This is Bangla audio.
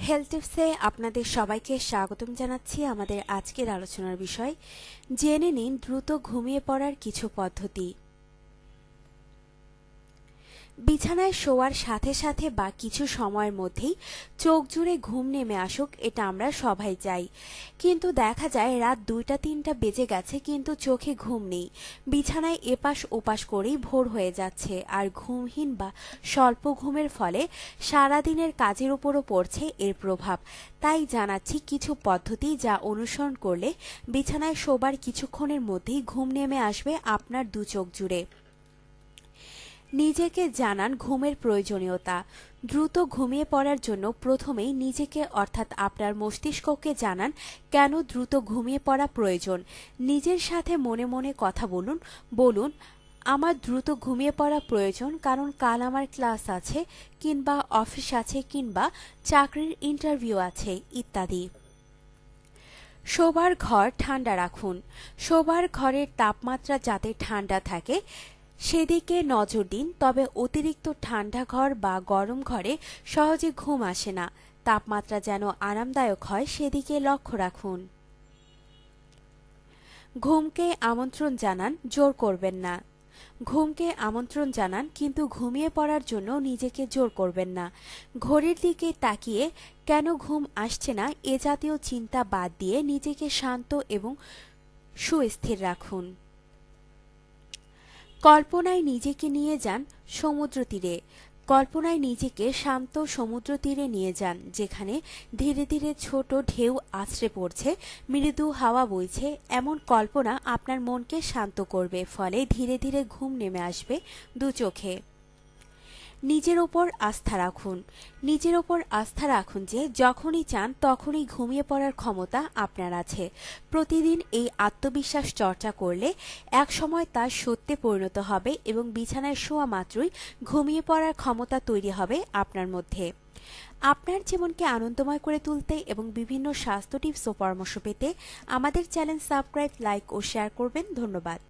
হেলথ টিপসে আপনাদের সবাইকে স্বাগতম জানাচ্ছি। আমাদের আজকের আলোচনার বিষয় জেনে নিন দ্রুত ঘুমিয়ে পড়ার কিছু পদ্ধতি। বিছানায় শোয়ার সাথে সাথে বা কিছু সময়ের মধ্যেই চোখ জুড়ে ঘুম নেমে আসুক, এটা আমরা সবাই চাই। কিন্তু দেখা যায় রাত 2টা-3টা বেজে গেছে কিন্তু চোখে ঘুম নেই। বিছানায় এপাশ ওপাশ করেই ভোর হয়ে যাচ্ছে, আর ঘুমহীন বা স্বল্প ঘুমের ফলে সারাদিনের কাজের উপরও পড়ছে এর প্রভাব। তাই জানাচ্ছি কিছু পদ্ধতি যা অনুসরণ করলে বিছানায় শোবার কিছুক্ষণের মধ্যেই ঘুম নেমে আসবে আপনার দু চোখ জুড়ে। নিজেকে জানান ঘুমের প্রয়োজনীয়তা। দ্রুত ঘুমিয়ে পড়ার জন্য প্রথমেই নিজেকে অর্থাৎ আপনার মস্তিষ্ককে জানান কেন দ্রুত ঘুমিয়ে পড়া প্রয়োজন। নিজের সাথে মনে মনে কথা বলুন, আমার দ্রুত ঘুমিয়ে পড়া প্রয়োজন কারণ কাল আমার ক্লাস আছে, কিংবা অফিস আছে, কিংবা চাকরির ইন্টারভিউ আছে ইত্যাদি। শোবার ঘর ঠান্ডা রাখুন। শোবার ঘরের তাপমাত্রা যাতে ঠান্ডা থাকে সেদিকে নজর দিন, তবে অতিরিক্ত ঠান্ডা ঘর বা গরম ঘরে সহজে ঘুম আসে না। তাপমাত্রা যেন আরামদায়ক হয় সেদিকে লক্ষ্য রাখুন। ঘুমকে আমন্ত্রণ জানান, জোর করবেন না। ঘুমকে আমন্ত্রণ জানান কিন্তু ঘুমিয়ে পড়ার জন্য নিজেকে জোর করবেন না। ঘড়ির দিকে তাকিয়ে কেন ঘুম আসছে না এ জাতীয় চিন্তা বাদ দিয়ে নিজেকে শান্ত এবং সুস্থির রাখুন। কল্পনায় নিজেকে নিয়ে যান সমুদ্র তীরে। কল্পনায় নিজেকে শান্ত সমুদ্র তীরে নিয়ে যান, যেখানে ধীরে ধীরে ছোট ঢেউ আছড়ে পড়ছে, মৃদু হাওয়া বইছে। এমন কল্পনা আপনার মনকে শান্ত করবে, ফলে ধীরে ধীরে ঘুম নেমে আসবে দু চোখে। নিজের ওপর আস্থা রাখুন। নিজের ওপর আস্থা রাখুন যে যখনই চান তখনই ঘুমিয়ে পড়ার ক্ষমতা আপনার আছে। প্রতিদিন এই আত্মবিশ্বাস চর্চা করলে একসময় তা সত্যে পরিণত হবে এবং বিছানায় শোয়া মাত্রই ঘুমিয়ে পড়ার ক্ষমতা তৈরি হবে আপনার মধ্যে। আপনার জীবনকে আনন্দময় করে তুলতে এবং বিভিন্ন স্বাস্থ্য টিপস ও পরামর্শ পেতে আমাদের চ্যানেল সাবস্ক্রাইব, লাইক ও শেয়ার করবেন। ধন্যবাদ।